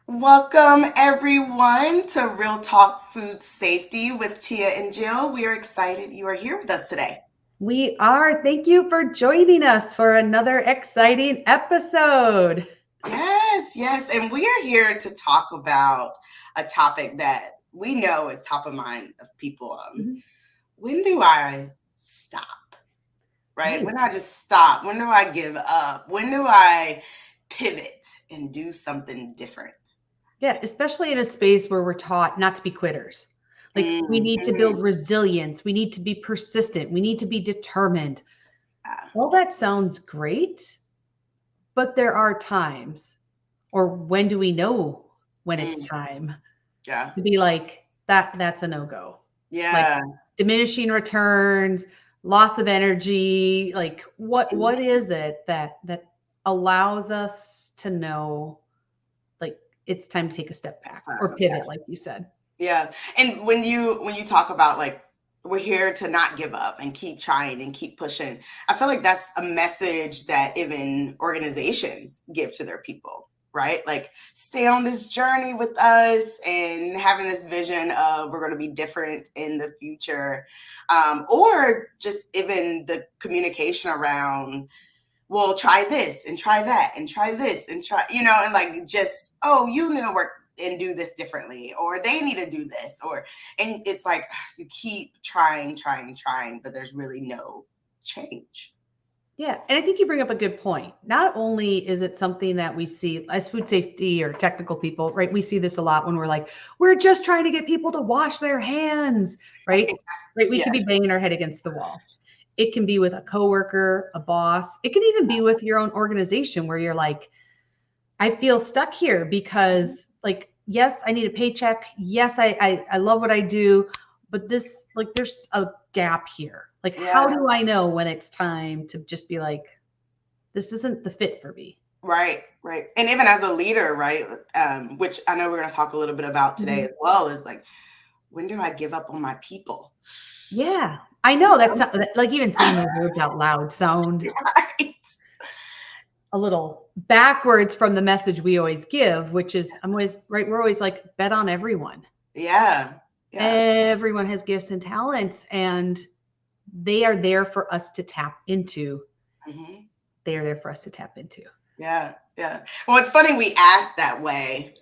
Welcome, everyone, to Real Talk Food Safety with Tia and Jill. We are excited you are here with us today. We are. Thank you for joining us for another exciting episode. Yes, and we are here to talk about a topic that we know is top of mind of people. Mhm. When do I stop? Right? Right. When do I just stop? When do I give up? When do I pivot and do something different? Yeah, especially in a space where we're taught not to be quitters. Like we need to Mhm. build resilience. We need to be persistent. We need to be determined. Yeah. All that sounds great, but there are times, or when do we know when it's Mm, time yeah. to be like, that's a no-go. Like Yeah. diminishing returns, loss of energy, like what is it that allows us to know like it's time to take a step back or pivot like you said. Yeah. And when you talk about like we're here to not give up and keep trying and keep pushing, I feel like that's a message that even organizations give to their people, right? Like stay on this journey with us and having this vision of we're going to be different in the future. Or just even the communication around well, try this and try that and try this and try, and like just, oh, you need to work and do this differently, or they need to do this, and it's like you keep trying, but there's really no change. Yeah, and I think you bring up a good point. Not only is it something that we see as food safety or technical people, right? We see this a lot when we're like, we're just trying to get people to wash their hands, right? Right? We Yeah, could be banging our head against the wall. It can be with a coworker, a boss. It can even be with your own organization where you're like, I feel stuck here because like, yes, I need a paycheck. Yes, I love what I do, but this like there's a gap here. Like, how yeah. do I know when it's time to just be like, this isn't the fit for me? Right. And even as a leader, right, which I know we're going to talk a little bit about today Mhm. as well, is like when do I give up on my people? Yeah, I know that's not, like even saying those words out loud sound Right. a little backwards from the message we always give, which is I'm always right. We're always like bet on everyone. Yeah. Everyone has gifts and talents, and they are there for us to tap into. Hmm. They are there for us to tap into. Yeah. Well, it's funny we ask that way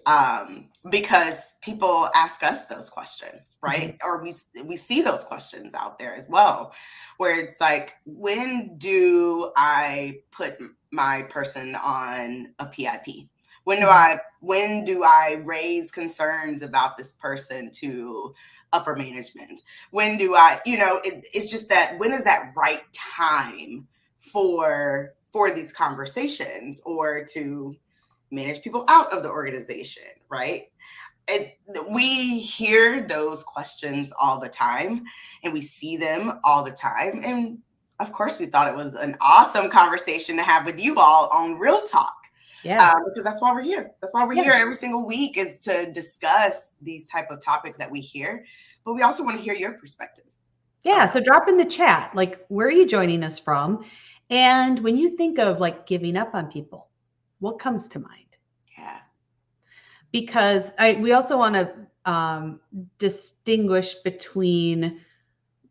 because people ask us those questions, right? Mhm. Or we see those questions out there as well, where it's like, when do I put my person on a PIP? Mhm. When do I raise concerns about this person to upper management? When do it's just that when is that right time for these conversations or to manage people out of the organization, right? it, we hear those questions all the time and we see them all the time, and of course we thought it was an awesome conversation to have with you all on Real Talk, Yeah. because that's why we're here Yeah. every single week, is to discuss these type of topics that we hear, but we also want to hear your perspective Yeah. around. So drop in the chat, like, where are you joining us from? And when you think of like giving up on people, what comes to mind? Yeah. Because we also want to distinguish between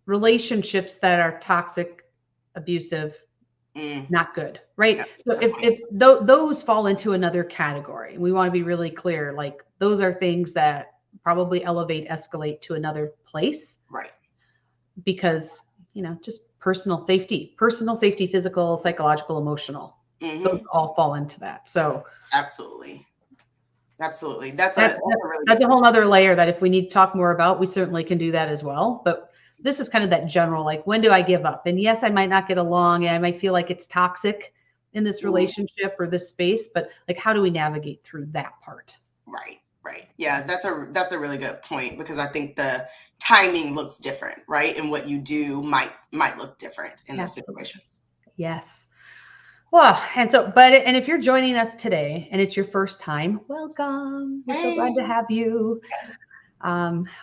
relationships that are toxic, abusive, Mm, not good, right? yep, So good point. if those fall into another category, we want to be really clear, like those are things that probably elevate, escalate to another place Right. because, just personal safety, physical, psychological, emotional, those Hmm. all fall into that. So Absolutely. Absolutely. That's a that, that's that a really that's good a point. whole other layer that if we need to talk more about, we certainly can do that as well. But this is kind of that general, like, when do I give up? And yes, I might not get along and I might feel like it's toxic in this Mhm. relationship or this space, but like, how do we navigate through that part? Right. Yeah, that's a really good point, because I think the timing looks different, right? And what you do might look different in those Absolutely. situations. Yes. Well, and if you're joining us today and it's your first time, welcome. We're so glad to Hey. have you. Yes.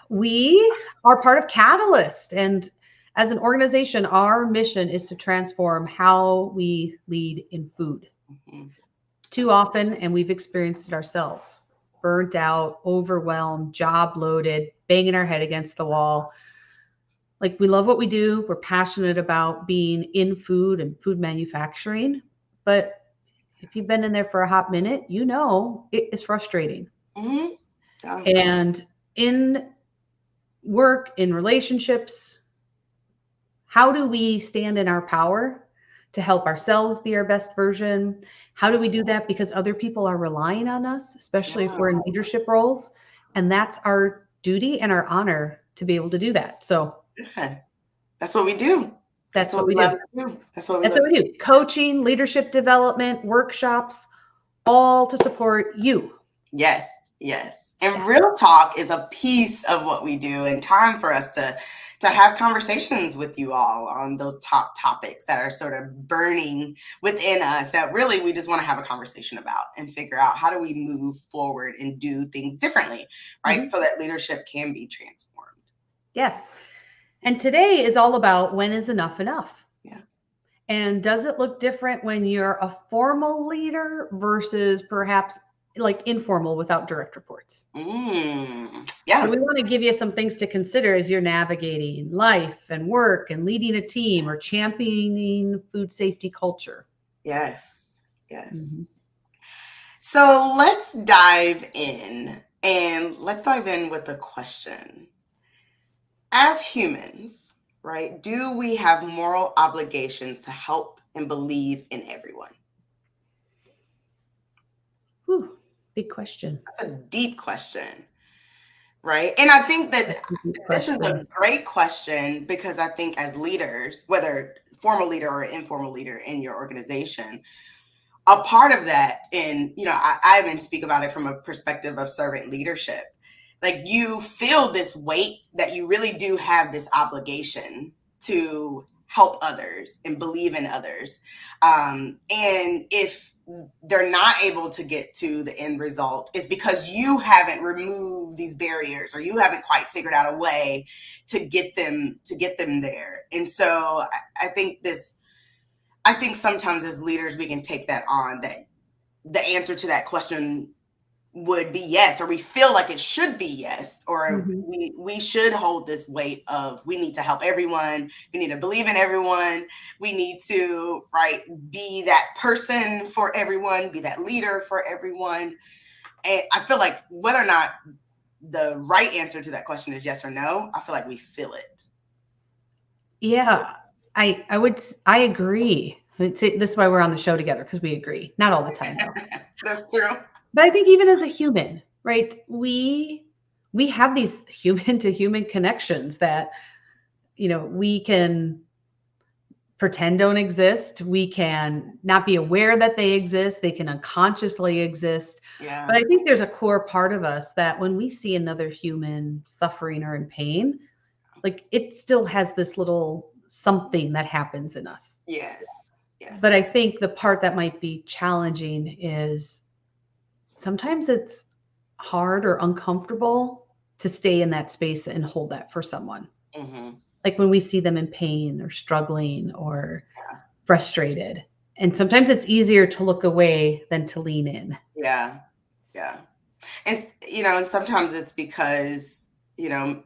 We are part of Catalyst. And as an organization, our mission is to transform how we lead in food. Mhm. Too often, and we've experienced it ourselves, burnt out, overwhelmed, job loaded, banging our head against the wall. Like, we love what we do. We're passionate about being in food and food manufacturing. But if you've been in there for a hot minute, you know it is frustrating. Mm-hmm. Yeah. And in work, in relationships, how do we stand in our power to help ourselves be our best version? How do we do that? Because other people are relying on us, especially if we're in leadership roles. And that's our duty and our honor to be able to do that. So Yeah. That's what we do. that's what we we love do. to do. That's what we That's love what we do. Coaching, leadership development, workshops, all to support you. Yes, yes. And real talk is a piece of what we do, and time for us to have conversations with you all on those top topics that are sort of burning within us that really we just want to have a conversation about and figure out how do we move forward and do things differently, right? So that leadership can be transformed. Yes. And today is all about, when is enough enough? Yeah. And does it look different when you're a formal leader versus perhaps like informal without direct reports? Yeah. So we want to give you some things to consider as you're navigating life and work and leading a team or championing food safety culture. Yes. Yes. So let's dive in, and let's dive in with a question. As humans, right, do we have moral obligations to help and believe in everyone? Whew, big question. That's a deep question, right? And I think that this is a great question because I think as leaders, whether formal leader or informal leader in your organization, a part of that, and I even speak about it from a perspective of servant leadership. Like, you feel this weight that you really do have this obligation to help others and believe in others. And if they're not able to get to the end result, it's because you haven't removed these barriers, or you haven't quite figured out a way to get them there. And so I think sometimes as leaders, we can take that on, that the answer to that question would be yes, or we feel like it should be yes, or we should hold this weight of, we need to help everyone, we need to believe in everyone, we need to, right, be that person for everyone, be that leader for everyone. And I feel like whether or not the right answer to that question is yes or no, I feel like we feel it. Yeah, I agree. This is why we're on the show together, because we agree. Not all the time, though. That's true. But I think even as a human, right, we have these human to human connections that, we can pretend don't exist. We can not be aware that they exist. They can unconsciously exist. Yeah. But I think there's a core part of us that when we see another human suffering or in pain, like, it still has this little something that happens in us. Yes. Yes. But I think the part that might be challenging is sometimes it's hard or uncomfortable to stay in that space and hold that for someone. Like when we see them in pain or struggling or frustrated. And sometimes it's easier to look away than to lean in. Yeah. Yeah. And, and sometimes it's because,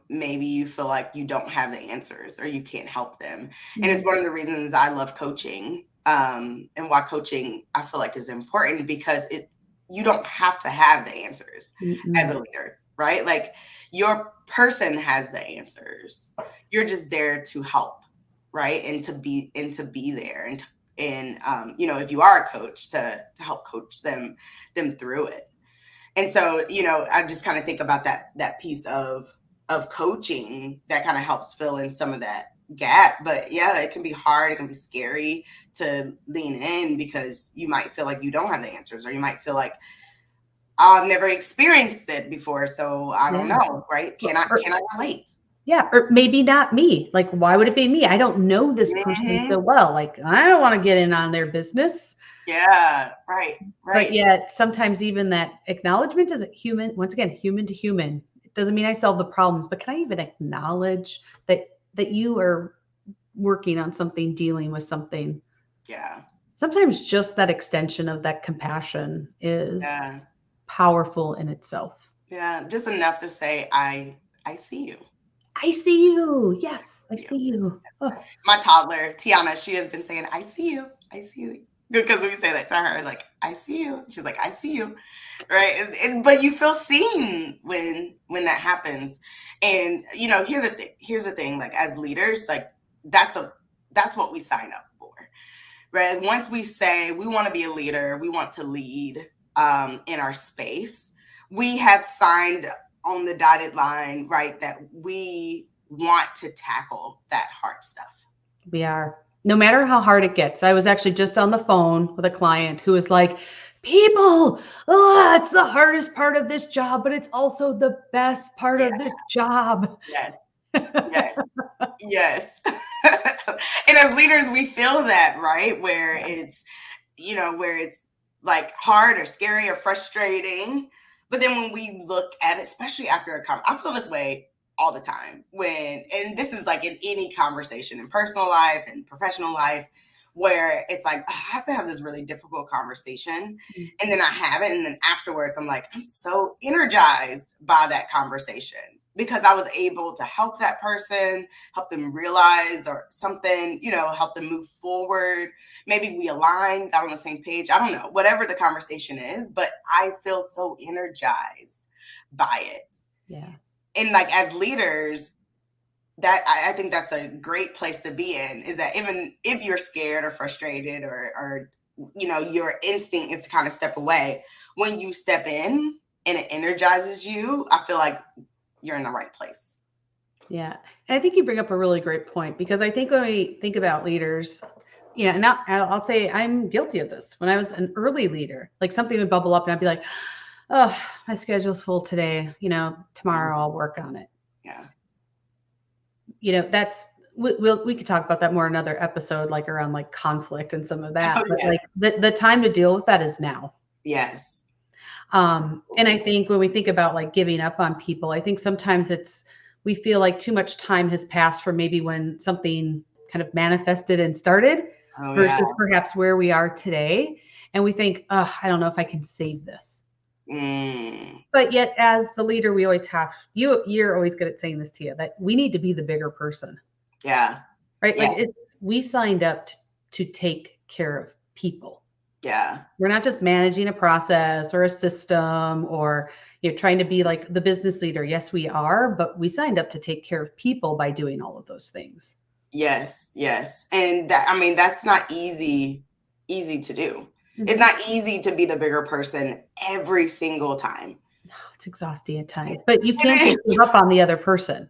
maybe you feel like you don't have the answers or you can't help them. And it's one of the reasons I love coaching, and why coaching I feel like is important, because you don't have to have the answers as a leader, right? Like, your person has the answers. You're just there to help, right? And to be there, and if you are a coach, to help coach them through it. And so, I just kind of think about that piece of coaching that kind of helps fill in some of that gap. But yeah, it can be hard. It can be scary to lean in, because you might feel like you don't have the answers, or you might feel like, I've never experienced it before, so I don't know, right? Can I relate? Yeah, or maybe not me. Like, why would it be me? I don't know this person so well. Like, I don't want to get in on their business. Yeah, right. But yet sometimes even that acknowledgement is human. Once again, human to human. It doesn't mean I solve the problems, but can I even acknowledge that you are working on something, dealing with something? Yeah. Sometimes just that extension of that compassion is powerful in itself. Yeah, just enough to say, I see you. I see you. Yes, I You. see you. Oh, My toddler, Tiana, she has been saying, I see you. I see you. Because we say that to her, like, I see you. She's like, I see you. Right. But you feel seen when that happens. And here's the thing, like as leaders, like that's what we sign up for. Right. Once we say we want to be a leader, we want to lead in our space, we have signed on the dotted line, right, that we want to tackle that hard stuff. we are. No matter how hard it gets. I was actually just on the phone with a client who was like, people, oh, it's the hardest part of this job, but it's also the best part Yeah. of this job. Yes. Yes. Yes. And as leaders, we feel that, right? Where it's like hard or scary or frustrating. But then when we look at it, especially after a I feel this way all the time and this is like in any conversation in personal life and professional life, where it's like, I have to have this really difficult conversation. And then I have it. And then afterwards, I'm like, I'm so energized by that conversation because I was able to help that person, help them realize or something, help them move forward. Maybe we aligned, got on the same page. I don't know, whatever the conversation is, but I feel so energized by it. Yeah. And like as leaders, that I think that's a great place to be in, is that even if you're scared or frustrated or your instinct is to kind of step away, when you step in and it energizes you, I feel like you're in the right place. Yeah. And I think you bring up a really great point, because I think when we think about leaders, and now I'll say I'm guilty of this. When I was an early leader, like something would bubble up and I'd be like, oh, my schedule's full today. Tomorrow I'll work on it. Yeah. That's we could talk about that more in another episode, like around like conflict and some of that. Oh, but yes. like the time to deal with that is now. Yes. And I think when we think about like giving up on people, I think sometimes we feel like too much time has passed from maybe when something kind of manifested and started versus perhaps where we are today. And we think, oh, I don't know if I can save this. But yet, as the leader, we always have, you're always good at saying this, Tia, that we need to be the bigger person. Yeah. Right. Yeah. Like we signed up to take care of people. Yeah. We're not just managing a process or a system or trying to be like the business leader. Yes, we are, but we signed up to take care of people by doing all of those things. Yes. Yes. And that's not easy to do. Mm-hmm. It's not easy to be the bigger person every single time. No, it's exhausting at times, but you can't give up on the other person.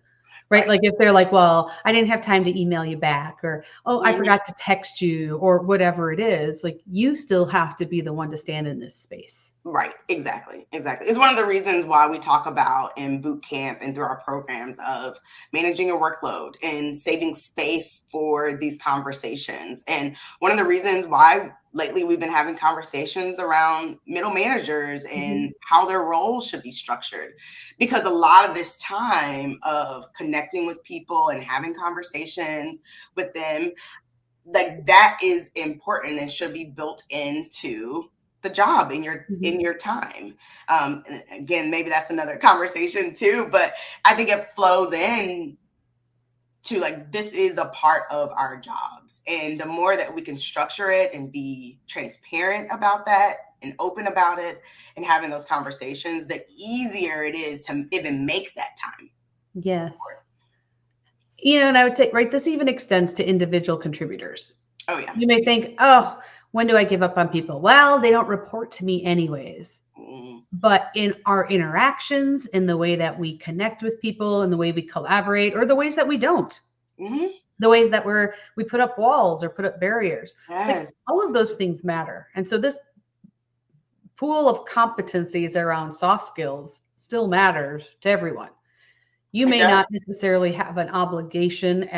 Right? Like if they're like, well, I didn't have time to email you back, or, oh, I forgot to text you, or whatever it is, like you still have to be the one to stand in this space. Right. Exactly. It's one of the reasons why we talk about in boot camp and through our programs of managing your workload and saving space for these conversations. And one of the reasons why lately we've been having conversations around middle managers and how their roles should be structured, because a lot of this time of connecting with people and having conversations with them, like that is important and should be built into the job in your time. And again, maybe that's another conversation too, but I think it flows in to like, this is a part of our jobs. And the more that we can structure it and be transparent about that and open about it and having those conversations, the easier it is to even make that time. Yes. And I would say, right, this even extends to individual contributors. Oh, yeah. You may think, oh, when do I give up on people? Well, they don't report to me anyways. But in our interactions, in the way that we connect with people, in the way we collaborate, or the ways that we don't, the ways that we put up walls or put up barriers, like, all of those things matter. And so this pool of competencies around soft skills still matters to everyone. You may not necessarily have an obligation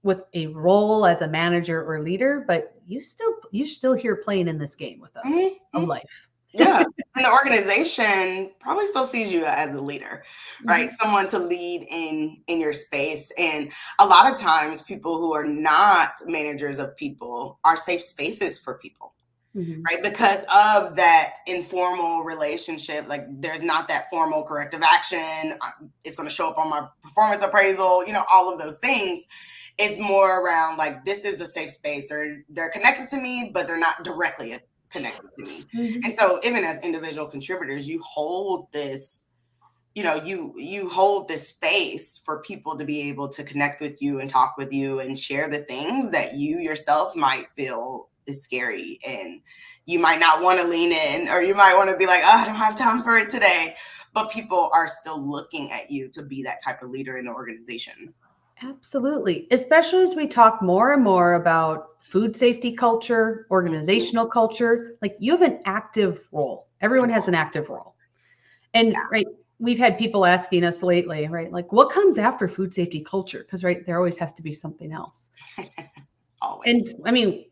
with a role as a manager or leader, but you're still here playing in this game with us of life. Yeah. And the organization probably still sees you as a leader, right? Someone to lead in your space. And a lot of times people who are not managers of people are safe spaces for people. Mhm. right? Because of that informal relationship, like there's not that formal corrective action. It's going to show up on my performance appraisal, all of those things. It's more around like, this is a safe space, or they're connected to me, but they're not directly connected to me. Mhm. And so even as individual contributors, you hold this, you hold this space for people to be able to connect with you and talk with you and share the things that you yourself might feel is scary, and you might not want to lean in, or you might want to be like, oh, I don't have time for it today, but people are still looking at you to be that type of leader in the organization. Absolutely. Especially as we talk more and more about food safety culture, Mhm. organizational culture, like you have an active role. Everyone has an active role. And right, we've had people asking us lately, right? Like what comes after food safety culture? Because right, there always has to be something else. And Always. I mean,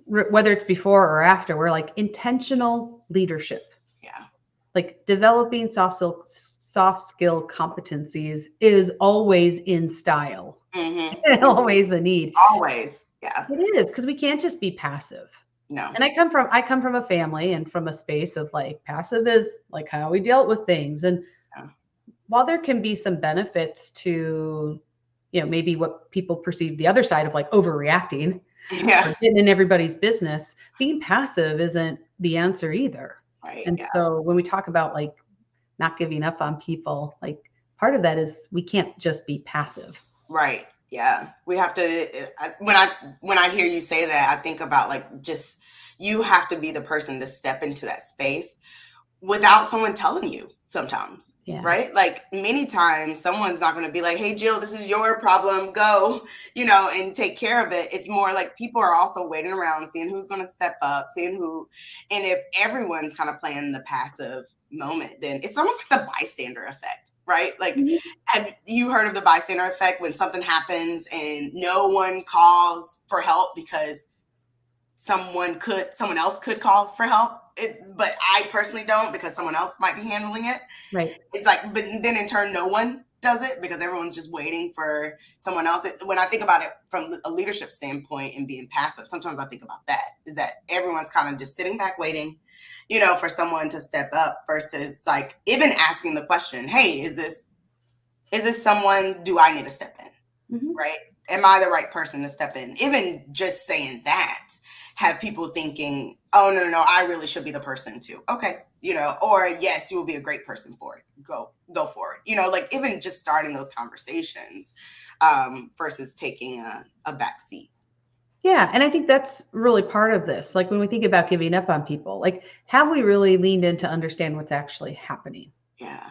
whether it's before or after, we're like intentional leadership, Yeah. like developing soft skill competencies is always in style Hmm. and always a need. Always. Yeah. It is because we can't just be passive. No. And I come from a family and from a space of like passive is like how we dealt with things. And Yeah. while there can be some benefits to, maybe what people perceive the other side of like overreacting Yeah. or getting in everybody's business, being passive isn't the answer either. Right. And Yeah. so when we talk about like not giving up on people, like part of that is we can't just be passive. Right. Yeah. We have to, when I hear you say that, I think about like, just, you have to be the person to step into that space without someone telling you sometimes. Yeah. Right? Like many times someone's not going to be like, "Hey Jill, this is your problem. Go," and take care of it. It's more like people are also waiting around, seeing who's going to step up, seeing who, and if everyone's kind of playing the passive moment, then it's almost like the bystander effect, right? Like, Mhm. have you heard of the bystander effect, when something happens and no one calls for help because someone else could call for help, but I personally don't, because someone else might be handling it. Right. It's like, but then in turn no one does it because everyone's just waiting for someone else. When I think about it from a leadership standpoint and being passive, sometimes I think about that, is that everyone's kind of just sitting back waiting, for someone to step up, versus like even asking the question, hey, is this someone, do I need to step in? Mhm. Right? Am I the right person to step in? Even just saying that have people thinking, oh, no, I really should be the person to. Okay. Or yes, you will be a great person for it. Go for it. Like even just starting those conversations, versus taking a back seat. Yeah, and I think that's really part of this. Like when we think about giving up on people, like have we really leaned in to understand what's actually happening? Yeah.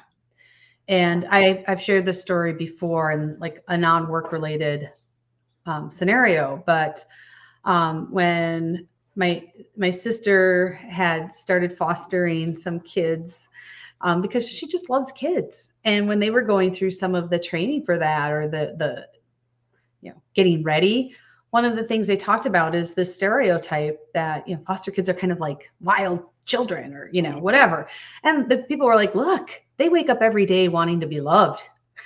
And I've shared this story before in like a non-work related scenario, but when my sister had started fostering some kids because she just loves kids, and when they were going through some of the training for that or the getting ready, one of the things they talked about is the stereotype that foster kids are kind of like wild children or Mhm. whatever, and the people were like, look, they wake up every day wanting to be loved.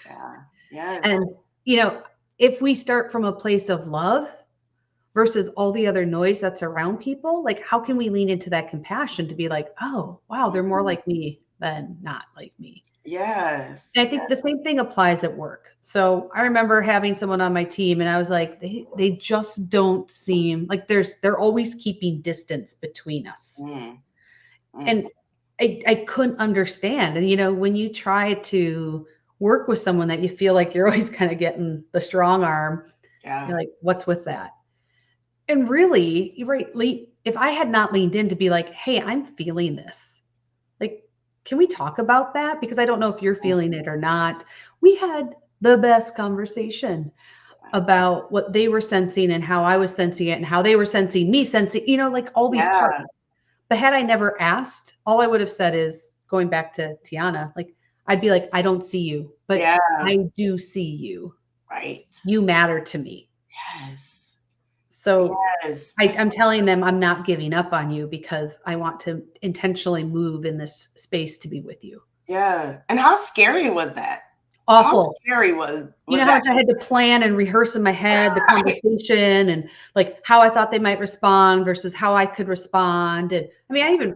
Yeah. Yes. And you know if we start from a place of love versus all the other noise that's around people, like how can we lean into that compassion to be like, oh wow, they're more Mhm. like me than not like me. Yes. And I Yeah. think the same thing applies at work. So I remember having someone on my team and I was like, they just don't seem like they're always keeping distance between us. Mm. Mm. And I couldn't understand. And when you try to work with someone that you feel like you're always kind of getting the strong arm, you're Yeah. like, what's with that? And really, you're right, if I had not leaned in to be like, hey, I'm feeling this. Like, can we talk about that? Because I don't know if you're feeling it or not. We had the best conversation about what they were sensing and how I was sensing it and how they were sensing me sensing, like all these parts. Yeah. But had I never asked, all I would have said is going back to Tiana, like, I'd be like, I don't see you, but Yeah. I do see you. Right. You matter to me. Yes. So Yes. I'm telling them I'm not giving up on you because I want to intentionally move in this space to be with you. Yeah. And how scary was that? How Awful. scary was You know how that? much I had to plan and rehearse in my head the conversation and like how I thought they might respond versus how I could respond. And I mean,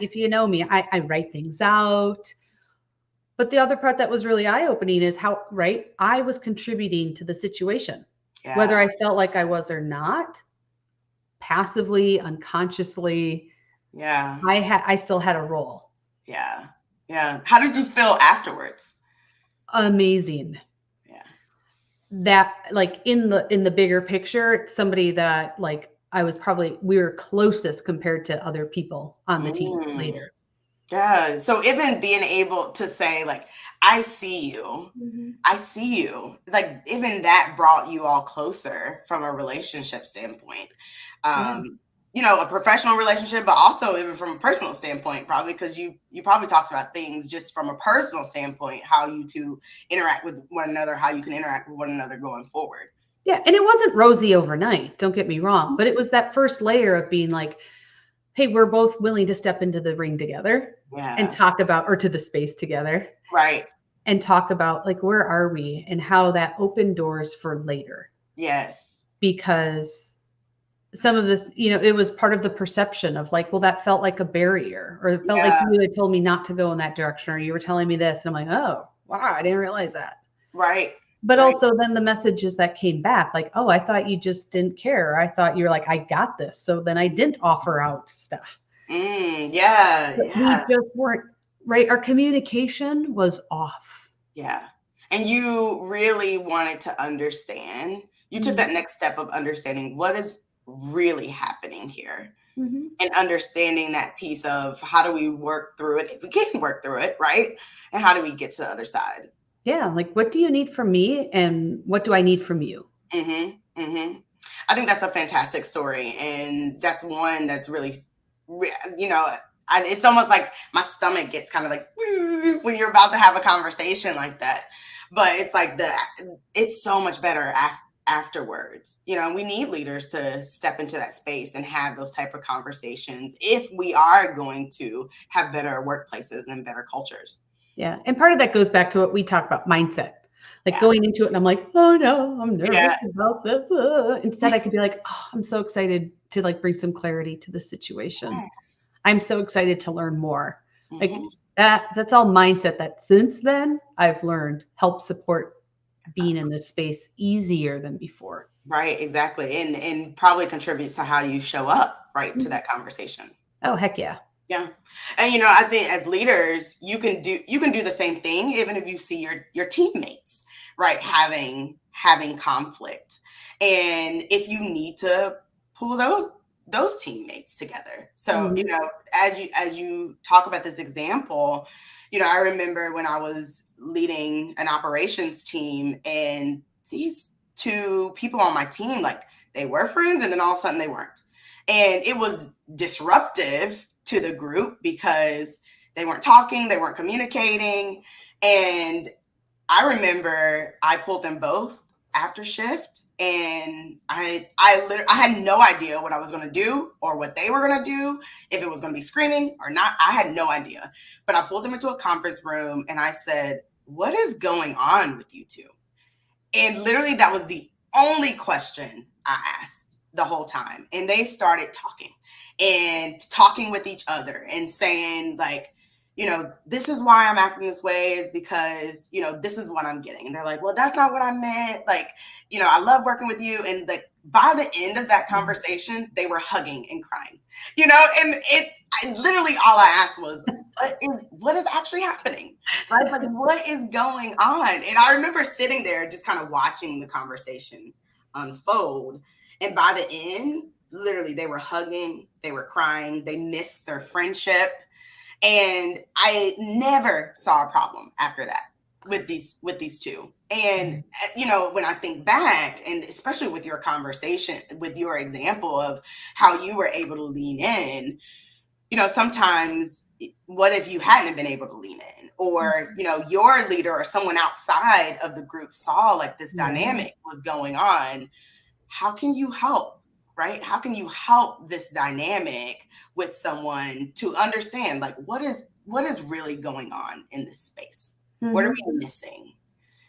if you know me, I write things out. But the other part that was really eye opening is how, right, I was contributing to the situation, whether Yeah, I felt like I was or not, passively, unconsciously, yeah, I still had a role. yeah, yeah. How did you feel afterwards? Amazing. Yeah. That like in the bigger picture, somebody that like we were closest compared to other people on the team Mm. later. Yeah. So even being able to say, like, I see you, Mhm. I see you, like, even that brought you all closer from a relationship standpoint. Yeah. A professional relationship, but also even from a personal standpoint, probably because you probably talked about things just from a personal standpoint, how you two interact with one another, how you can interact with one another going forward. Yeah, and it wasn't rosy overnight, don't get me wrong, but it was that first layer of being like, hey, we're both willing to step into the ring together and Yeah. talk about, or to the space together Right. and talk about like, where are we and how that opened doors for later. Yes. Because some of the, it was part of the perception of like, well, that felt like a barrier, or it felt like Yeah. you had told me not to go in that direction, or you were telling me this. And I'm like, oh, wow, I didn't realize that. Right. But Right. also then the messages that came back, like, oh, I thought you just didn't care. I thought you were like, I got this. So then I didn't offer out stuff. Yeah. But we Yeah. just weren't right. Our communication was off. Yeah. And you really wanted to understand. You took that Mhm. next step of understanding what is really happening here Mhm. and understanding that piece of how do we work through it if we can work through it, right? And how do we get to the other side? Yeah. Like, what do you need from me? And what do I need from you? Mm-hmm. I think that's a fantastic story, and that's one that's really, you know, it's almost like my stomach gets kind of like when you're about to have a conversation like that. But it's like it's so much better afterwards. We need leaders to step into that space and have those type of conversations if we are going to have better workplaces and better cultures. Yeah. And part of that goes back to what we talked about, mindset. Like Yeah, going into it and I'm like, oh no, I'm nervous yeah, about this. Instead, I could be like, oh, I'm so excited to like bring some clarity to the situation. yes. I'm so excited to learn more. Like Hmm. that's all mindset that since then I've learned help support being in this space easier than before. Right, exactly. And probably contributes to how you show up, right, to Mhm. that conversation. Oh, heck yeah. Yeah. And I think as leaders, you can do the same thing even if you see your teammates, right, having conflict. And if you need to pull those teammates together. So, Mhm. as you talk about this example, I remember when I was leading an operations team and these two people on my team, like they were friends and then all of a sudden they weren't. And it was disruptive to the group because they weren't talking, they weren't communicating. And I remember I pulled them both after shift, and I had no idea what I was going to do or what they were going to do, if it was going to be screaming or not. I had no idea. But I pulled them into a conference room and I said, "What is going on with you two?" And literally, that was the only question I asked the whole time. And they started talking with each other and saying, like, this is why I'm acting this way is because, this is what I'm getting. And they're like, well, that's not what I meant. Like, I love working with you. And like by the end of that Mhm. conversation, they were hugging and crying, and literally all I asked was, what is actually happening? Right? Like, what is going on? And I remember sitting there just kind of watching the conversation unfold. And by the end, literally, they were hugging, they were crying, they missed their friendship. And I never saw a problem after that with these two. And when I think back, and especially with your conversation, with your example of how you were able to lean in, sometimes what if you hadn't been able to lean in, or your leader or someone outside of the group saw like this Yeah. dynamic was going on? How can you help, right? How can you help this dynamic with someone to understand, like, what is really going on in this space? What are Mhm. we missing?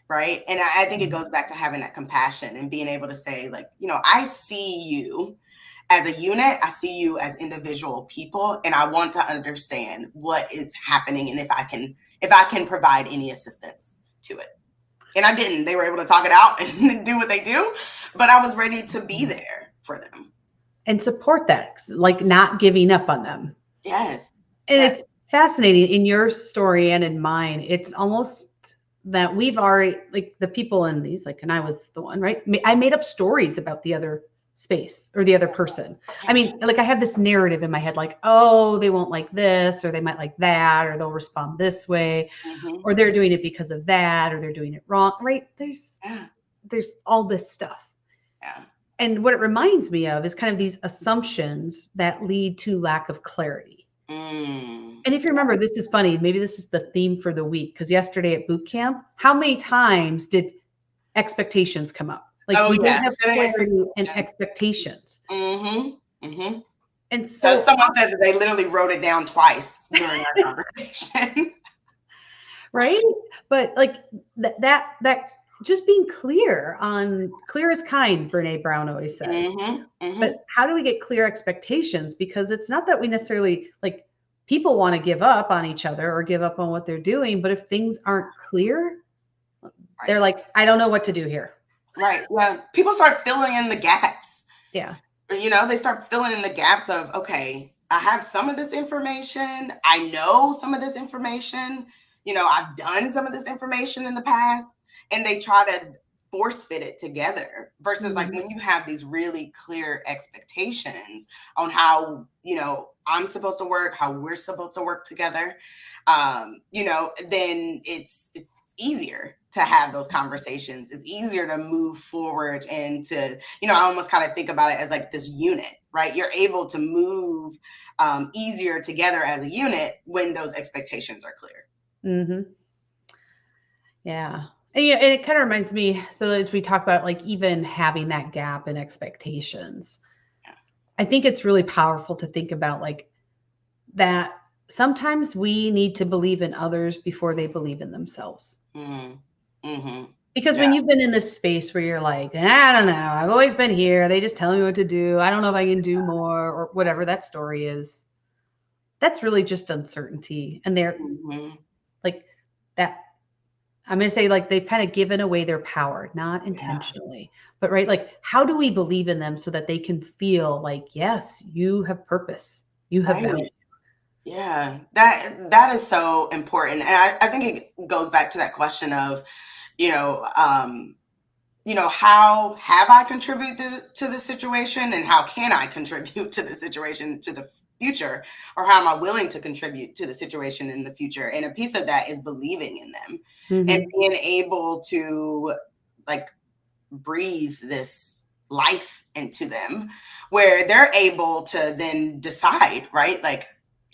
right? And I think it goes back to having that compassion and being able to say, like, I see you as a unit, I see you as individual people, and I want to understand what is happening and if I can provide any assistance to it. And I didn't. They were able to talk it out and do what they do, but I was ready to be there for them. And support that, like not giving up on them. Yes. And Yes. it's fascinating in your story and in mine. It's almost that we've already, like the people in these, like, and I was the one, right? I made up stories about the other space or the other person. I mean, like I have this narrative in my head, like, oh, they won't like this, or they might like that, or they'll respond this way, or they're doing it because of that, or they're doing it wrong, right? There's all this stuff. Yeah. And what it reminds me of is kind of these assumptions that lead to lack of clarity. And if you remember, this is funny, maybe this is the theme for the week, because yesterday at boot camp, how many times did expectations come up? Like we don't have clarity and expectations. And so someone said that they literally wrote it down twice during our conversation. Right? But like that just being clear is kind, Brene Brown always says. But how do we get clear expectations? Because it's not that we necessarily, like, people want to give up on each other or give up on what they're doing, but if things aren't clear, they're like, I don't know what to do here. Right. Yeah. People start filling in the gaps. Yeah. They start filling in the gaps of, okay, I have some of this information. I know some of this information. I've done some of this information in the past, and they try to force fit it together versus like when you have these really clear expectations on how, I'm supposed to work, how we're supposed to work together, then it's easier to have those conversations. It's easier to move forward and to, I almost kind of think about it as like this unit, right? You're able to move easier together as a unit when those expectations are clear. Yeah. And it kind of reminds me, so as we talk about like even having that gap in expectations, I think it's really powerful to think about like that sometimes we need to believe in others before they believe in themselves. Because when you've been in this space where you're like, I don't know, I've always been here, they just tell me what to do, I don't know if I can do more, or whatever that story is, that's really just uncertainty. And they're like that, I'm going to say like they've kind of given away their power, not intentionally, but right. Like, how do we believe in them so that they can feel like, yes, you have purpose, you have value. Yeah, that is so important. And I think it goes back to that question of, how have I contributed to the situation, and how can I contribute to the situation, to the future, or how am I willing to contribute to the situation in the future? And a piece of that is believing in them and being able to like breathe this life into them where they're able to then decide, right? Like,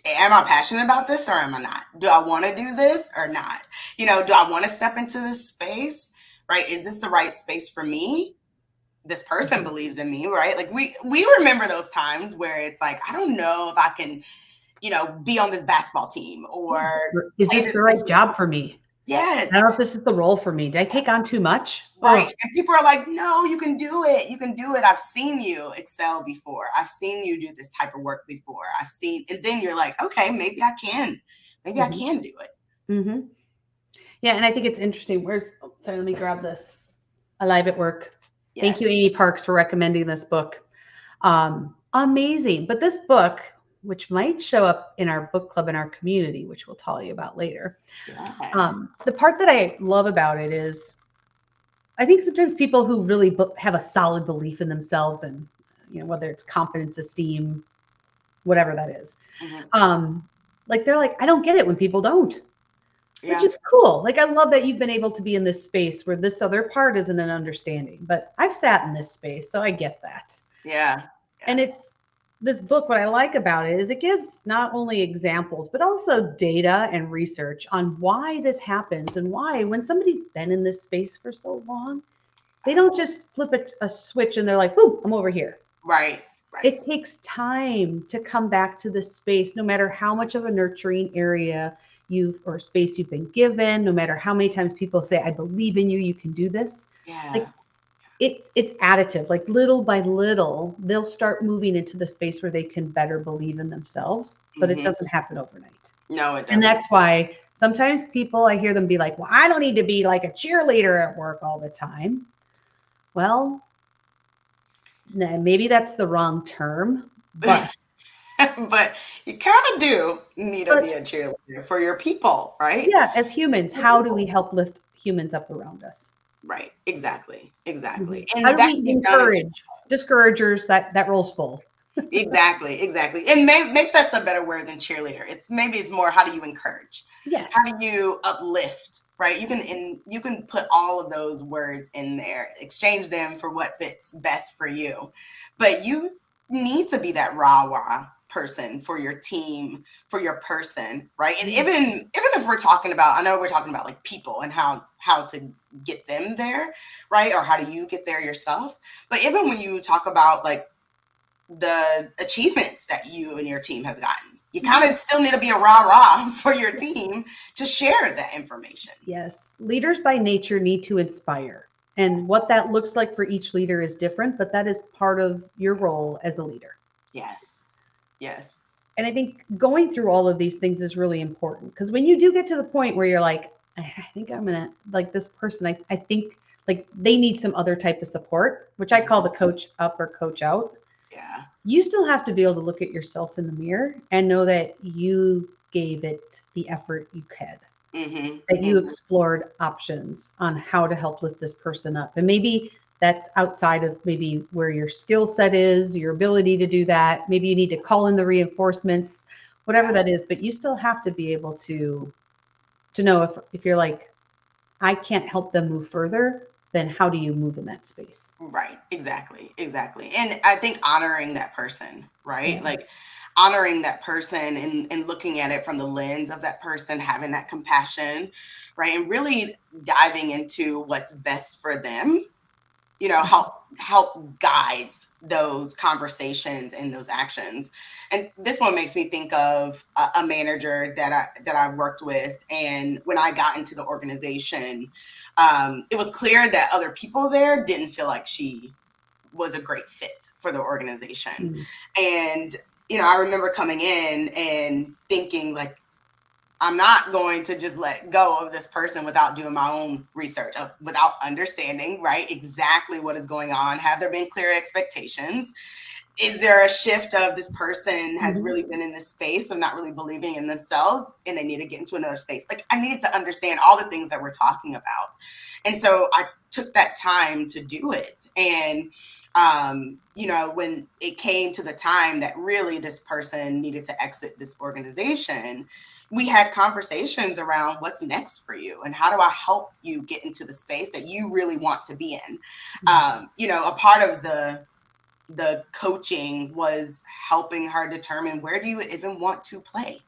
am I passionate about this or am I not? Do I want to do this or not? Do I want to step into this space, right? Is this the right space for me? This person believes in me, right? Like we remember those times where it's like, I don't know if I can, be on this basketball team, or is this the right job for me? Yes. I don't know if this is the role for me. Did I take on too much? Right. And people are like, no, you can do it. You can do it. I've seen you excel before. I've seen you do this type of work before. And then you're like, okay, maybe I can. Maybe I can do it. Yeah. And I think it's interesting. Sorry, let me grab this. Alive at Work. Yes. Thank you, Amy Parks, for recommending this book. Amazing. But this book, which might show up in our book club in our community, which we'll tell you about later. Yes. The part that I love about it is, I think sometimes people who really have a solid belief in themselves, and whether it's confidence, esteem, whatever that is, like they're like, I don't get it when people don't, which is cool. Like, I love that you've been able to be in this space where this other part isn't an understanding, but I've sat in this space, so I get that. Yeah. And it's this book, what I like about it is it gives not only examples, but also data and research on why this happens, and why when somebody's been in this space for so long, they don't just flip a switch and they're like, "Boom, I'm over here." Right. Right. It takes time to come back to the space, no matter how much of a nurturing area or space you've been given, no matter how many times people say, I believe in you, you can do this. Like Yeah. it's additive. Like little by little, they'll start moving into the space where they can better believe in themselves, but it Hmm. doesn't happen overnight. No, it And doesn't. that's why sometimes people, I hear them be like, well, I don't need to be like a cheerleader at work all the time. Well, maybe that's the wrong term, but But you kind of do need to but be a cheerleader for your people, right? yeah, as humans, For how do we people. help lift humans up around us? Right. Exactly. Exactly. How And do that we can be done in encourage discouragers? That role's full. exactly, exactly. And maybe that's a better word than cheerleader. It's more how do you encourage? Yes. How do you uplift? Right? You can put all of those words in there, exchange them for what fits best for you. But you need to be that rah-rah person for your team, for your person, right? And Yeah. even if we're talking about, I know we're talking about like people and how to get them there, right? Or how do you get there yourself? But even when you talk about like the achievements that you and your team have gotten. You kind of still need to be a rah-rah for your team to share that information. Yes. Leaders by nature need to inspire. And what that looks like for each leader is different, but that is part of your role as a leader. Yes. Yes. And I think going through all of these things is really important because when you do get to the point where you're like, I think I'm going to like this person, I think like they need some other type of support, which I call the coach up or coach out. Yeah. You still have to be able to look at yourself in the mirror and know that you gave it the effort you could, Mm-hmm. that you Mm-hmm. explored options on how to help lift this person up. And maybe that's outside of maybe where your skill set is, your ability to do that. Maybe you need to call in the reinforcements, whatever Yeah. that is, but you still have to be able to know if you're like, I can't help them move further, then how do you move in that space? Right. Exactly. Exactly. And I think honoring that person, right? Yeah. Like honoring that person and looking at it from the lens of that person, having that compassion, right? And really diving into what's best for them, help guides those conversations and those actions. And this one makes me think of a manager that I've worked with, and when I got into the organization, it was clear that other people there didn't feel like she was a great fit for the organization. Mm. And I remember coming in and thinking like, I'm not going to just let go of this person without doing my own research, without understanding, right, exactly what is going on. Have there been clear expectations? Is there a shift of this person has Mhm. really been in this space of not really believing in themselves and they need to get into another space? Like, I needed to understand all the things that we're talking about. And so I took that time to do it. And when it came to the time that really this person needed to exit this organization, we had conversations around what's next for you and how do I help you get into the space that you really want to be in. A part of the coaching was helping her determine, where do you even want to play?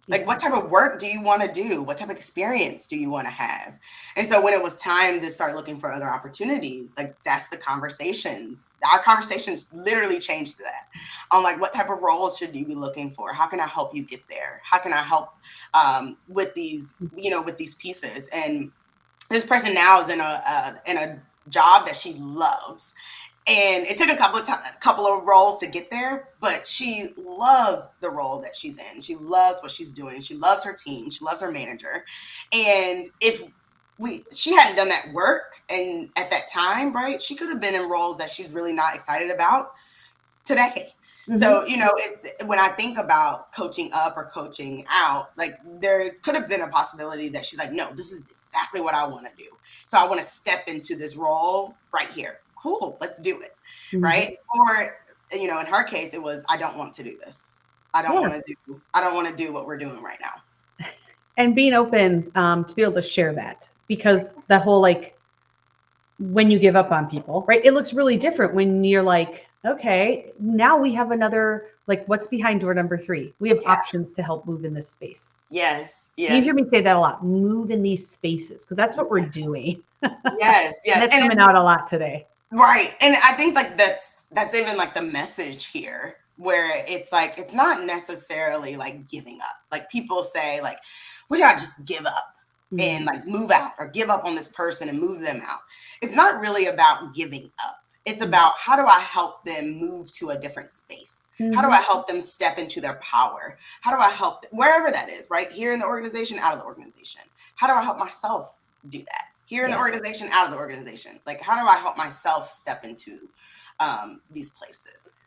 Like, Yeah. what type of work do you want to do? What type of experience do you want to have? And so when it was time to start looking for other opportunities, like that's the conversations. Our conversations literally changed to that. On like, what type of roles should you be looking for? How can I help you get there? How can I help with these pieces? And this person now is in a job that she loves, and it took a couple of roles to get there, but she loves the role that she's in. She loves what she's doing. She loves her team. She loves her manager. And if she hadn't done that work and at that time, right, she could have been in roles that she's really not excited about today. Mm-hmm. So, it's when I think about coaching up or coaching out, like there could have been a possibility that she's like, no, this is exactly what I want to do. So I want to step into this role right here. Cool, let's do it. Mm-hmm. Right. Or, in her case, it was, I don't want to do this. I don't want to do what we're doing right now. And being open to be able to share that, because the whole like when you give up on people, right? It looks really different when you're like, okay, now we have another, like, what's behind door number 3? We have options to help move in this space. Yes. You hear me say that a lot, move in these spaces, because that's what we're doing. Yes. And that's coming out a lot today. Right. And I think like that's even like the message here where it's like it's not necessarily like giving up. Like people say like we gotta just give up and Mm, like move out or give up on this person and move them out. It's not really about giving up. It's mm, about how do I help them move to a different space? How do mhm. I help them step into their power? How do I help wherever that is, right? Here in the organization, out of the organization. How do I help myself do that? Here in the Yeah. organization, out of the organization. Like, how do I help myself step into these places?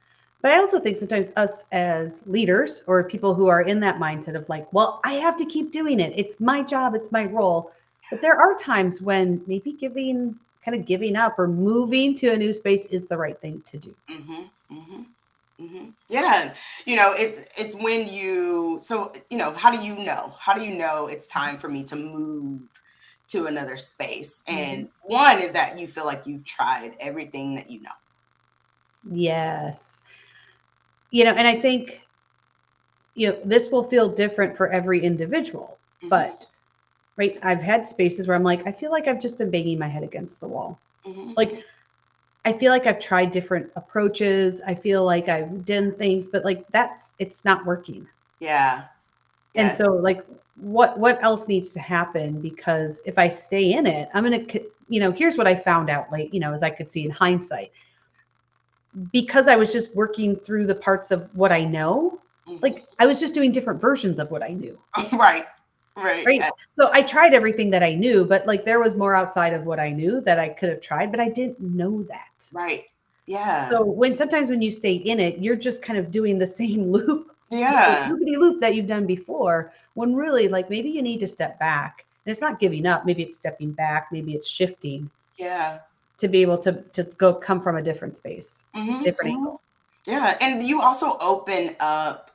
But I also think sometimes us as leaders or people who are in that mindset of like, well, I have to keep doing it. It's my job, it's my role. But there are times when maybe giving up or moving to a new space is the right thing to do. Mm-hmm, mm-hmm, mm-hmm. Yeah, it's when you. So how do you know? How do you know it's time for me to move to another space? Mhm. And one is that you feel like you've tried everything that you know. Yes. And I think, this will feel different for every individual, Mm-hmm, but right, I've had spaces where I'm like, I feel like I've just been banging my head against the wall. mm-hmm. Like, I feel like I've tried different approaches. I feel like I've done things, but like it's not working. Yeah, And yeah, so like what else needs to happen? Because if I stay in it, I'm going to, here's what I found out late, as I could see in hindsight, because I was just working through the parts of what I know, mm-hmm. like I was just doing different versions of what I knew. Right, right, Right. yeah, So I tried everything that I knew, but like there was more outside of what I knew that I could have tried, but I didn't know that. right, yeah, So sometimes when you stay in it, you're just kind of doing the same loop, yeah, loopity loop that you've done before. When really, like maybe you need to step back, and it's not giving up. Maybe it's stepping back. Maybe it's shifting yeah. to be able to go come from a different space, Mm-hmm, different mm-hmm. angle. Yeah, and you also open up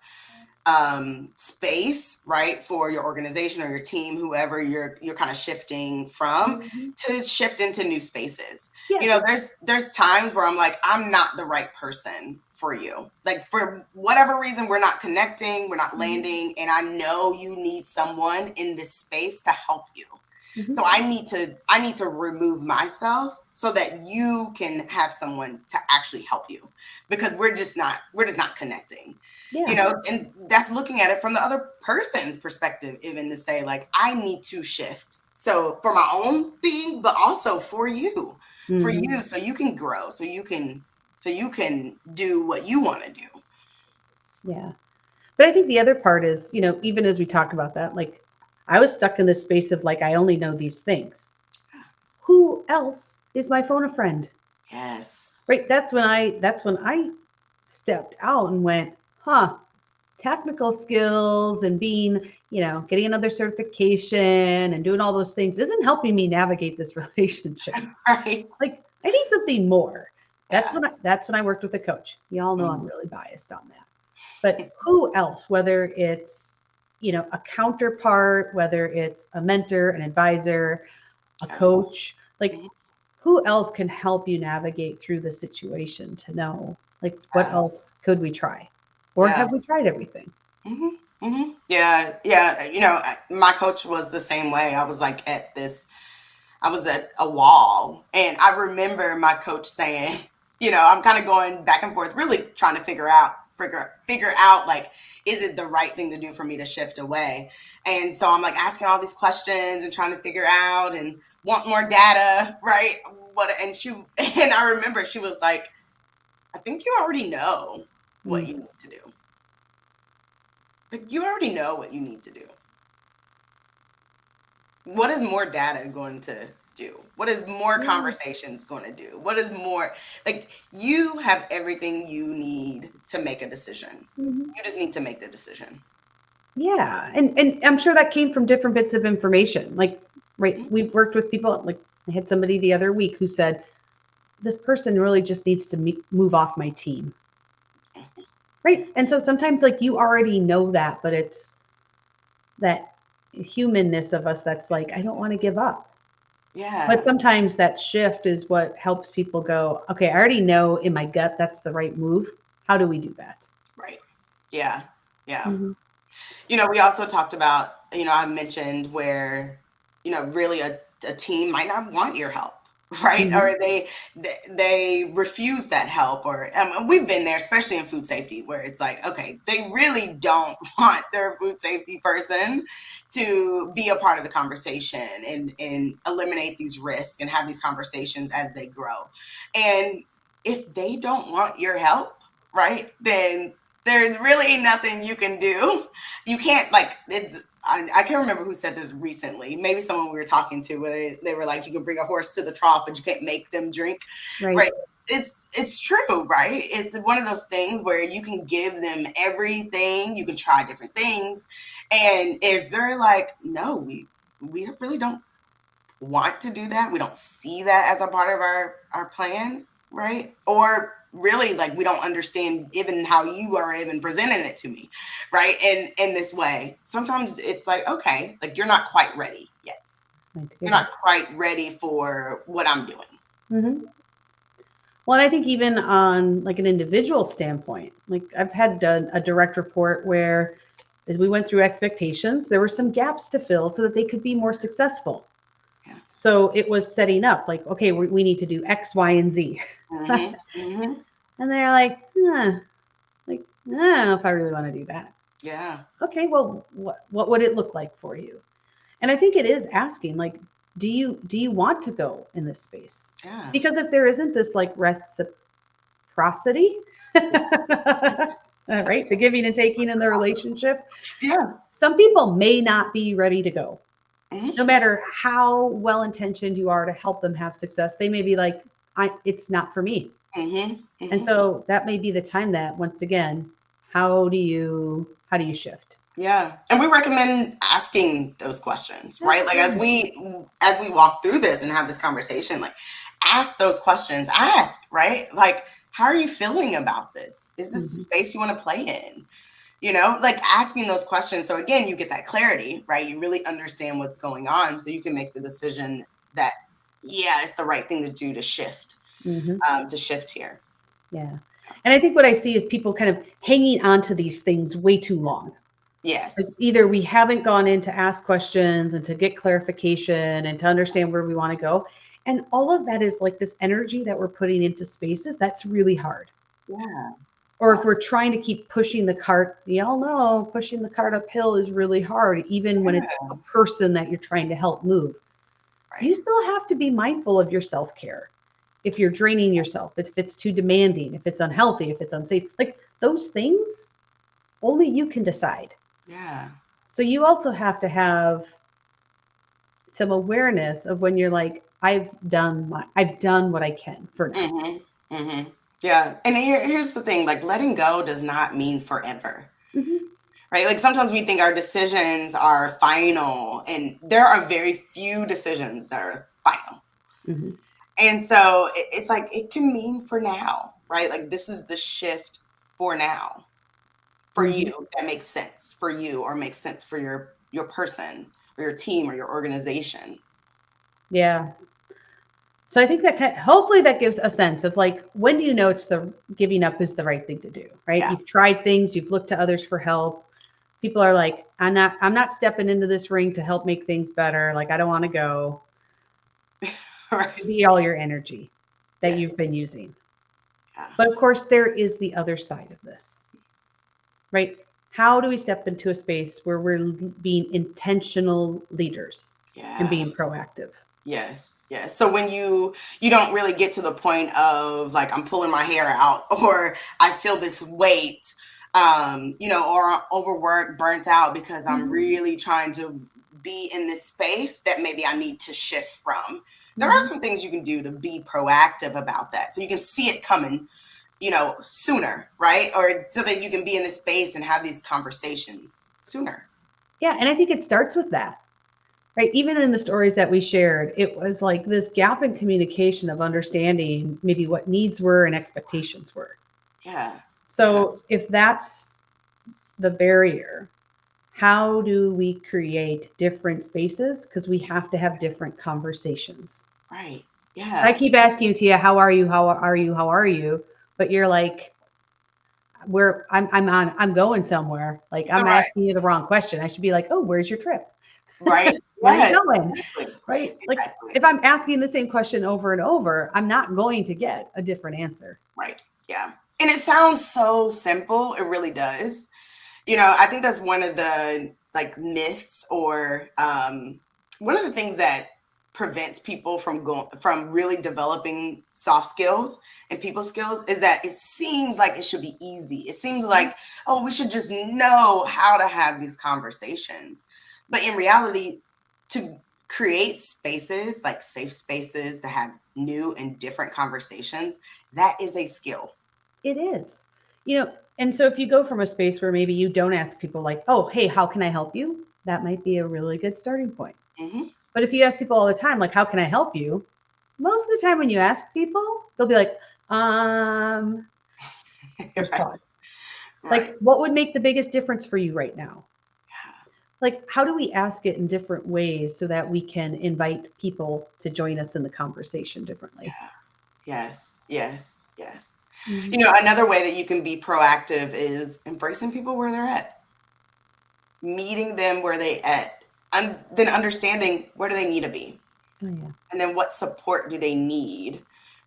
space, right, for your organization or your team, whoever you're kind of shifting from, Mhm. to shift into new spaces. Yes. There's times where I'm like, I'm not the right person for you. Like for whatever reason, we're not connecting, we're not Mhm. landing, and I know you need someone in this space to help you. Mhm. So I need to remove myself so that you can have someone to actually help you because we're just not connecting. Yeah. And that's looking at it from the other person's perspective, even to say like I need to shift. So for my own being, but also for Mhm. you so you can grow, so you can do what you want to do. Yeah. But I think the other part is, even as we talk about that, like I was stuck in this space of like I only know these things. Who else is my phone a friend? Yes. Right. That's when I stepped out and went, huh, technical skills and being, getting another certification and doing all those things isn't helping me navigate this relationship. Right. Like I need something more. That's Yeah. when I worked with a coach. Y'all know I'm Mhm. really biased on that. But who else, whether it's, a counterpart, whether it's a mentor, an advisor, a Yeah. coach, like Mhm. who else can help you navigate through the situation to know like what Yeah. else could we try? Or Yeah. have we tried everything? Mhm, mhm. Yeah, yeah, my coach was the same way. I was at a wall, and I remember my coach saying, I'm kind of going back and forth, really trying to figure out like, is it the right thing to do for me to shift away? And so I'm like asking all these questions and trying to figure out and want more data, right? And I remember she was like, I think you already know what Mm. you need to do. Like you already know what you need to do. What is more data going to do? What is more Yeah. conversations going to do? What is more like you have everything you need to make a decision. Mhm. You just need to make the decision. Yeah. And I'm sure that came from different bits of information. Like, right, Mhm. we've worked with people, like I had somebody the other week who said, this person really just needs to move off my team. Right. And so sometimes like you already know that, but it's that humanness of us that's like, I don't want to give up. But Yeah. sometimes that shift is what helps people go, okay, I already know in my gut that's the right move. How do we do that? Right. Yeah. Yeah. Mhm. We also talked about, I mentioned where, really a team might not want your help. right? Mhm. Or they refuse that help, or we've been there, especially in food safety, where it's like, okay, they really don't want their food safety person to be a part of the conversation and eliminate these risks and have these conversations as they grow. And if they don't want your help, right, then there's really nothing you can do. You can't, like, I can't remember who said this recently. Maybe someone we were talking to, where they were like, you can bring a horse to the trough, but you can't make them drink. Right. Right. It's true, right? It's one of those things where you can give them everything, you can try different things. And if they're like, no, we really don't want to do that, we don't see that as a part of our plan, right? Or really, like, we don't understand even how you are even presenting it to me, right? In this way, sometimes it's like, okay, like, you're not quite ready yet, you're not quite ready for what I'm doing. Mm-hmm. Well, and I think even on like an individual standpoint, like I've had done a direct report where as we went through expectations, there were some gaps to fill so that they could be more successful. Yeah. So it was setting up like, okay, we need to do X, Y, and Z. Mm-hmm. Mm-hmm. And they're like, like, I don't know if I really want to do that. Yeah. Okay, well, what would it look like for you? And I think it is asking, like, do you want to go in this space? Yeah. Because if there isn't this like reciprocity, right, the giving and taking in the relationship, Yeah. some people may not be ready to go. Mm-hmm. No matter how well intentioned you are to help them have success, they may be like, it's not for me. Mm-hmm. Mm-hmm. And so that may be the time that, once again, how do you shift? Yeah. And we recommend asking those questions, right? Like, as we walk through this and have this conversation, like, ask those questions. Ask, right? Like, how are you feeling about this? Is this the space you want to play in? You know, like, asking those questions. So again, you get that clarity, right? You really understand what's going on, so you can make the decision that, yeah, it's the right thing to do to shift, to shift here. Yeah. And I think what I see is people kind of hanging on to these things way too long. Yes. Like either we haven't gone in to ask questions and to get clarification and to understand where we want to go. And all of that is like this energy that we're putting into spaces that's really hard. Yeah. Or if we're trying to keep pushing the cart, we all know pushing the cart uphill is really hard, even when it's a person that you're trying to help move. Right. You still have to be mindful of your self-care. If you're draining yourself, if it's too demanding, if it's unhealthy, if it's unsafe, like those things, only you can decide. Yeah. So you also have to have some awareness of when you're like, I've done what I can for now. Mm-hmm. Mm-hmm. Yeah. And here's the thing, like, letting go does not mean forever. Mm-hmm. Right? Like, sometimes we think our decisions are final, and there are very few decisions that are final. Mm-hmm. And so it's like, it can mean for now, right? Like, this is the shift for now. For you, that makes sense for you, or makes sense for your person or your team or your organization. Yeah. So I think that hopefully that gives a sense of like, when do you know it's the giving up is the right thing to do, right? Yeah. You've tried things, you've looked to others for help. People are like, I'm not stepping into this ring to help make things better. Like, I don't want to go. Right. Be all your energy that Yes. you've been using. Yeah. But of course, there is the other side of this, right? How do we step into a space where we're being intentional leaders and being proactive? Yes. Yes. So when you don't really get to the point of like, I'm pulling my hair out, or I feel this weight, or overworked, burnt out, because I'm really trying to be in this space that maybe I need to shift from. There are some things you can do to be proactive about that, so you can see it coming, sooner, right? Or so that you can be in this space and have these conversations sooner. Yeah. And I think it starts with that, right? Even in the stories that we shared, it was like this gap in communication of understanding maybe what needs were and expectations were. Yeah. So if that's the barrier, how do we create different spaces? Because we have to have different conversations. Right. Yeah. I keep asking you, Tia, how are you? How are you? How are you? But you're like, I'm going somewhere. Like I'm Right. asking you the wrong question. I should be like, oh, where's your trip? Right. Where are you Yes. going? Exactly. Right? Like Exactly. if I'm asking the same question over and over, I'm not going to get a different answer. Right. Yeah. And it sounds so simple. It really does. I think that's one of the like myths or one of the things that prevents people from really developing soft skills and people skills is that it seems like it should be easy. It seems like, oh, we should just know how to have these conversations. But in reality, to create spaces, like safe spaces to have new and different conversations, that is a skill. It is. And so if you go from a space where maybe you don't ask people like, oh, hey, how can I help you? That might be a really good starting point. Hmm. But if you ask people all the time, like, how can I help you? Most of the time when you ask people, they'll be like, there's Right. pause. Right. Like, what would make the biggest difference for you right now? Like, how do we ask it in different ways so that we can invite people to join us in the conversation differently? Yes, yes, yes. Mhm. Another way that you can be proactive is embracing people where they're at, meeting them where they at, and then understanding where do they need to be, Oh, yeah. and then what support do they need,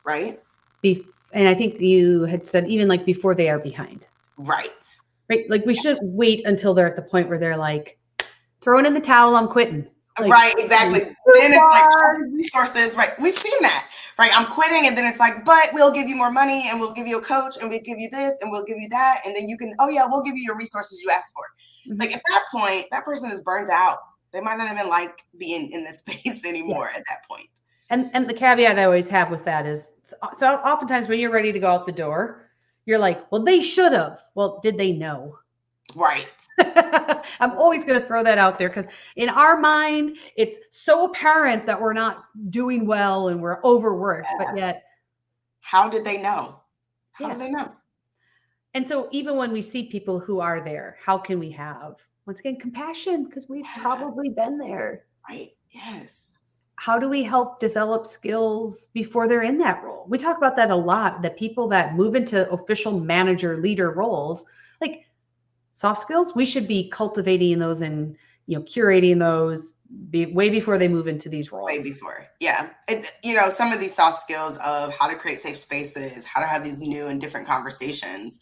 right? And I think you had said even like before they are behind, Right. right? Like we shouldn't wait until they're at the point where they're like throwing in the towel, I'm quitting. Like Right, exactly. Then too it's like, oh, far. resources, right? We've seen that, right? I'm quitting, and then it's like, but we'll give you more money, and we'll give you a coach, and we'll give you this, and we'll give you that, and then you can, oh yeah, we'll give you your resources you asked for. Mhm. Like at that point, that person is burnt out. They might not even like being in this space anymore Yes. at that point. And the caveat I always have with that is so oftentimes when you're ready to go out the door, you're like, well, they should have. Well, did they know? Right. I'm always going to throw that out there because in our mind, it's so apparent that we're not doing well and we're overworked, but yet, How did they know? How yeah. did they know? And so even when we see people who are there, how can we have, once again, compassion? Because we've Yeah. probably been there. Right. Yes. How do we help develop skills before they're in that role? We talk about that a lot, that people that move into official manager leader roles, like soft skills, we should be cultivating those and curating those way before they move into these Way roles. before. Yeah. Some of these soft skills of how to create safe spaces, how to have these new and different conversations,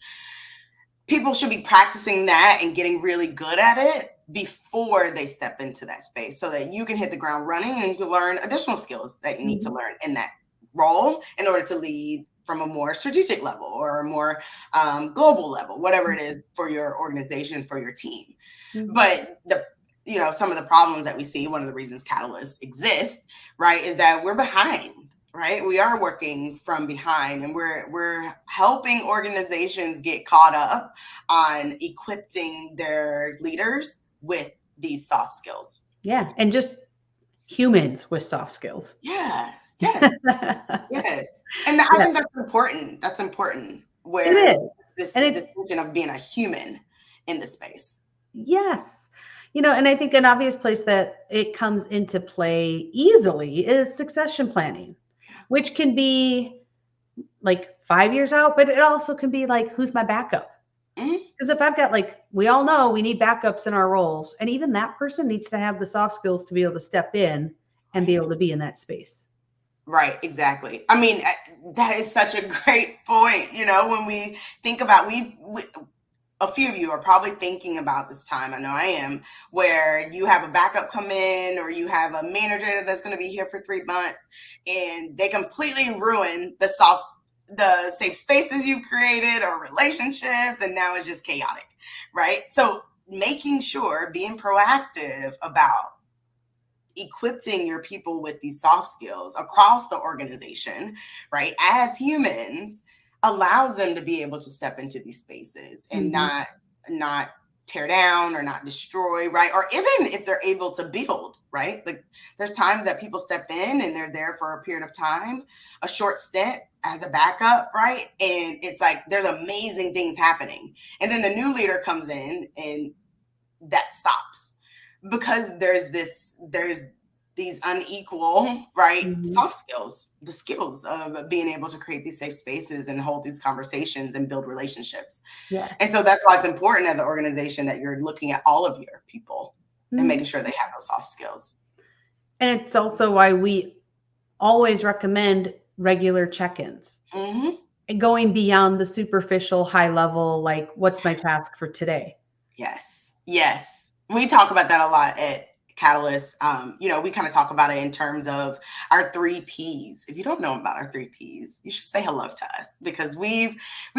people should be practicing that and getting really good at it before they step into that space so that you can hit the ground running and you can learn additional skills that you need to learn in that role in order to lead from a more strategic level or a more global level, whatever it is for your organization, for your team. Mhm. But some of the problems that we see, one of the reasons catalysts exist, right, is that we're behind, right? We are working from behind, and we're helping organizations get caught up on equipping their leaders with these soft skills. Yeah, and just humans with soft skills. Yes, yes, yes. And I Yeah, think that's important. That's important. it Where is. this And it's distinction of being a human in the space. yes. And I think an obvious place that it comes into play easily is succession planning, which can be like 5 years out, but it also can be like, who's my backup? Mhm. Because if I've got like, we all know we need backups in our roles, and even that person needs to have the soft skills to be able to step in and be Right. able to be in that space. Right, exactly. I mean, that is such a great point. When we think about, a few of you are probably thinking about this time. I know I am, where you have a backup come in, or you have a manager that's going to be here for 3 months, and they completely ruin the safe spaces you've created or relationships, and now it's just chaotic, right? So making sure, being proactive about equipping your people with these soft skills across the organization, right, as humans, allows them to be able to step into these spaces and Mhm. not tear down or not destroy, right? Or even if they're able to build, right? Like there's times that people step in and they're there for a period of time, a short stint as a backup, right? And it's like there's amazing things happening. And then the new leader comes in and that stops because there's these unequal, right, Mhm. soft skills, the skills of being able to create these safe spaces and hold these conversations and build relationships. And Yes. so that's why it's important as an organization that you're looking at all of your people and Mhm. making sure they have those soft skills. And it's also why we always recommend regular check-ins Hmm. and going beyond the superficial high level, like what's my task for today? Yes. Yes. We talk about that a lot at Catalyst. We kind of talk about it in terms of our three P's. If you don't know about our three P's, you should say hello to us because we've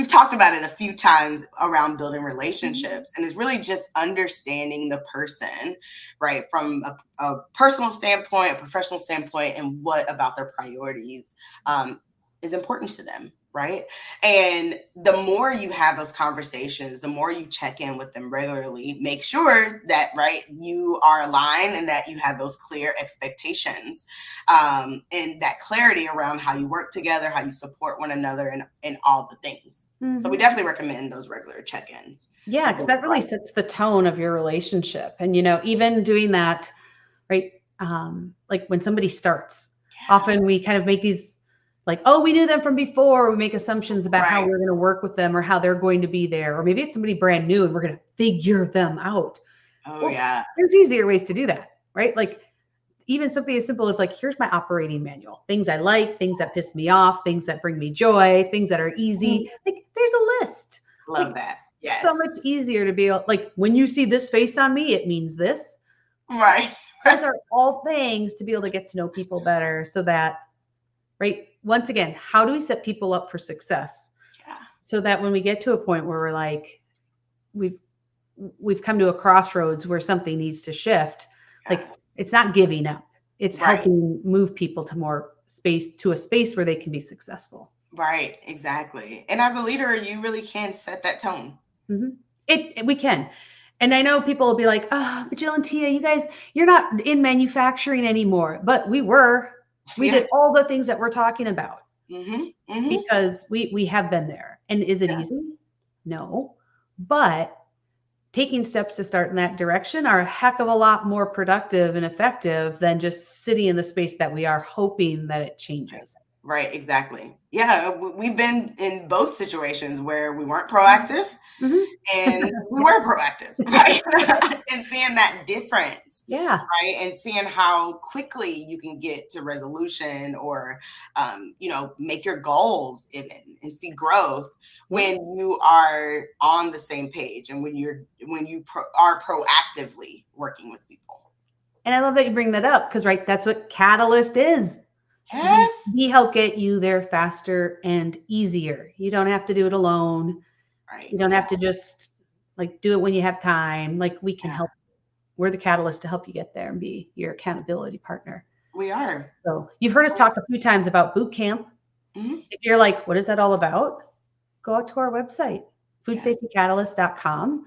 talked about it a few times around building Mhm. relationships. And it's really just understanding the person, right? From a personal standpoint, a professional standpoint, and what about their priorities is important to them, right? And the more you have those conversations, the more you check in with them regularly, make sure that, right, you are aligned and that you have those clear expectations, and that clarity around how you work together, how you support one another, and all the things. So we Mhm. definitely recommend those regular check-ins. Yeah, As because building that really sets the tone of your relationship. And, even doing that, right? Like when somebody starts, often we kind of make these like, oh, we knew them from before. We make assumptions about how right. we're going to work with them or how they're going to be there. Or maybe it's somebody brand new and we're going to figure them out. Oh Well, yeah. there's easier ways to do that, right? Like even something as simple as like, here's my operating manual, things I like, things that piss me off, things that bring me joy, things that are easy. Like there's a list. Love Like that. so Yes. much easier to be like, when you see this face on me, it means this. Right. Those are all things to be able to get to know people better so that, right? Once again, how do we set people up for success Yeah. so that when we get to a point where we're like, we've we've come to a crossroads where something needs to shift, like Yes. it's not giving up. It's Right. helping move people to more space to a space where they can be successful. Right. Exactly. And as a leader, you really can set that tone. Mhm. We can. And I know people will be like, oh, but Jill and Tia, you guys, you're not in manufacturing anymore. But we were. We Yeah. did all the things that we're talking about Mm-hmm. Mm-hmm. because we have been there. And is it Yeah. easy? No. But taking steps to start in that direction are a heck of a lot more productive and effective than just sitting in the space that we are hoping that it changes. Right, exactly. Yeah, we've been in both situations where we weren't proactive Mhm. and we Yeah. were proactive, right? And seeing that difference, Yeah. right? And seeing how quickly you can get to resolution or, make your goals even and see growth Yeah. when you are on the same page and when you are proactively working with people. And I love that you bring that up because, right, that's what Catalyst is. Yes. We help get you there faster and easier. You don't have to do it alone. Right. You don't Yeah. have to just like do it when you have time. Like we can Yeah. help. We're the catalyst to help you get there and be your accountability partner. We are. So you've heard us talk a few times about boot camp. Mhm. If you're like, what is that all about? Go out to our website, Yeah. foodsafetycatalyst.com.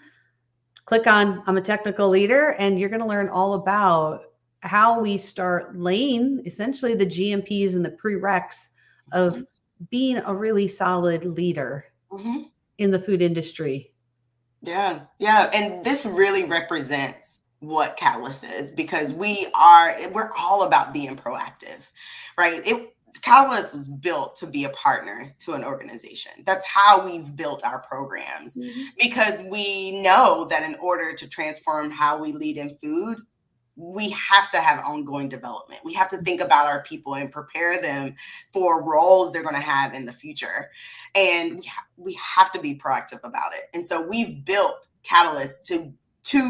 Click on I'm a technical leader, and you're going to learn all about how we start laying essentially the GMPs and the prereqs of Mhm. being a really solid leader Mhm. in the food industry. Yeah, yeah, and this really represents what Catalyst is because we're all about being proactive, right? Catalyst was built to be a partner to an organization. That's how we've built our programs Mhm. because we know that in order to transform how we lead in food, we have to have ongoing development. We have to think about our people and prepare them for roles they're going to have in the future. And we have to be proactive about it. And so we've built Catalyst to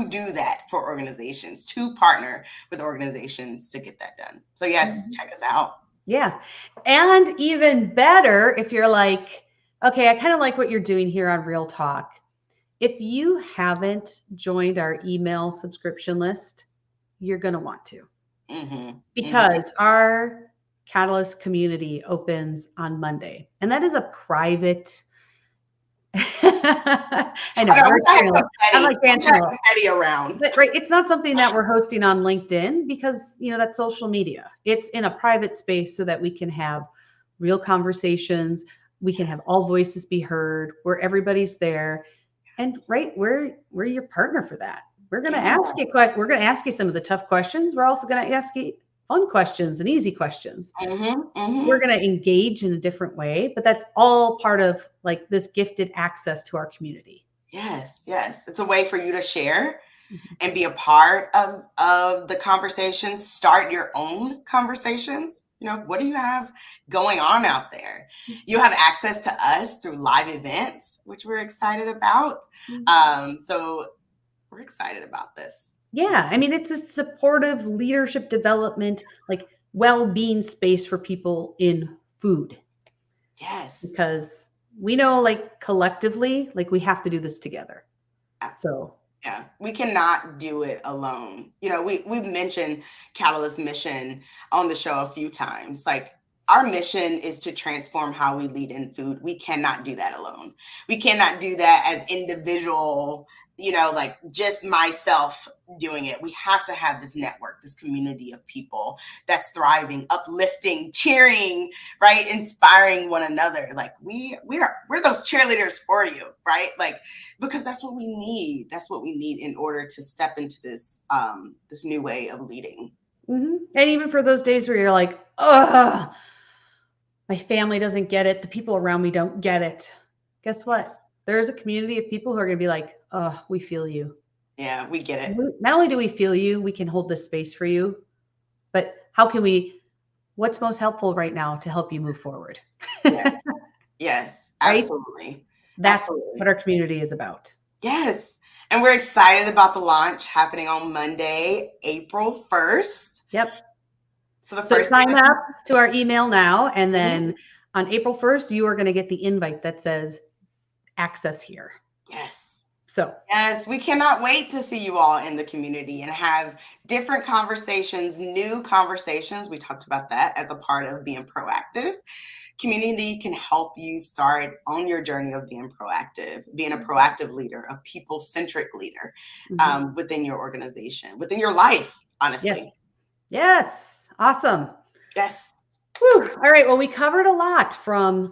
do that for organizations, to partner with organizations to get that done. So yes, Mhm. check us out. Yeah. And even better, if you're like, okay, I kind of like what you're doing here on Real Talk. If you haven't joined our email subscription list, you're going to want to Hmm. Hmm. because our Catalyst community opens on Monday. And that is a private. I know, I know very we gotta have shameless. I'm like dancing a little. confetti around. But right, it's not something that we're hosting on LinkedIn because that's social media. It's in a private space so that we can have real conversations. We can have all voices be heard where everybody's there. And right, we're your partner for that. We're gonna Yeah. ask you we're gonna ask you some of the tough questions. We're also gonna ask you fun questions and easy questions. We're Mm-hmm. going to engage in a different way, but that's all part of like this gifted access to our community. Yes, yes. It's a way for you to share Mhm. and be a part of the conversation. Start your own conversations. You know, what do you have going on out there? You have access to us through live events, which we're excited about. So we're excited about this. Yeah, I mean, it's a supportive leadership development, like well-being space for people in food, Yes. because we know like collectively, like we have to do this together. So, Yeah, we cannot do it alone. You know, we've mentioned Catalyst mission on the show a few times. Like our mission is to transform how we lead in food. We cannot do that alone. We cannot do that as individual, you know, like just myself doing it. We have to have this network, this community of people that's thriving, uplifting, cheering, right? Inspiring one another. Like we're those cheerleaders for you, right? Like because that's what we need. That's what we need in order to step into this new way of leading. and even for those days where you're like, oh, my family doesn't get it, the people around me don't get it. Guess Yes. what? There's a community of people who are going to be like, oh, we feel you. Yeah, we get it. Not only do we feel you, we can hold this space for you, but how can we, what's most helpful right now to help you move forward? Yes, yes, Right? absolutely. That's what Absolutely. our community is about. Yes. And we're excited about the launch happening on Monday, April 1st. Yep. So the So first sign thing. up to our email now. And Mhm. then on April 1st, you are going to get the invite that says access here. Yes. So, Yes, we cannot wait to see you all in the community and have different conversations, new conversations. We talked about that as a part of being proactive. Community can help you start on your journey of being proactive, being a proactive leader, a people-centric leader within your organization, within your life, yes. honestly. Yes. Awesome. Yes. Whew. All right. Well, we covered a lot from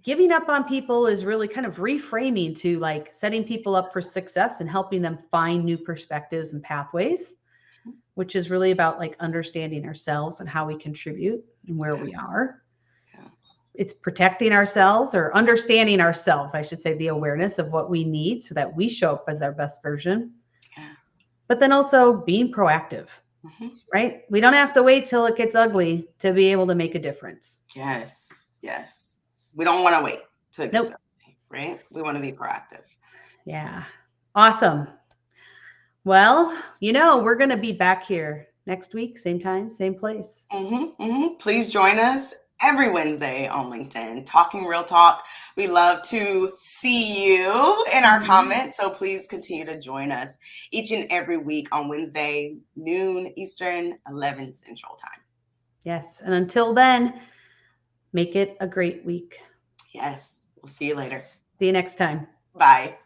giving up on people is really kind of reframing to like setting people up for success and helping them find new perspectives and pathways, which is really about like understanding ourselves and how we contribute and where we are. Yeah. It's protecting ourselves or understanding ourselves, I should say, the awareness of what we need so that we show up as our best version. Yeah. But then also being proactive, right? We don't have to wait till it gets ugly to be able to make a difference. Yes. Yes. We don't want to wait till it gets Nope. early, right? We want to be proactive. Yeah. Awesome. Well, we're going to be back here next week, same time, same place. Please join us every Wednesday on LinkedIn, Talking Real Talk. We love to see you in our comments, so please continue to join us each and every week on Wednesday, noon Eastern, 11 Central Time. Yes. And until then, make it a great week. Yes. We'll see you later. See you next time. Bye.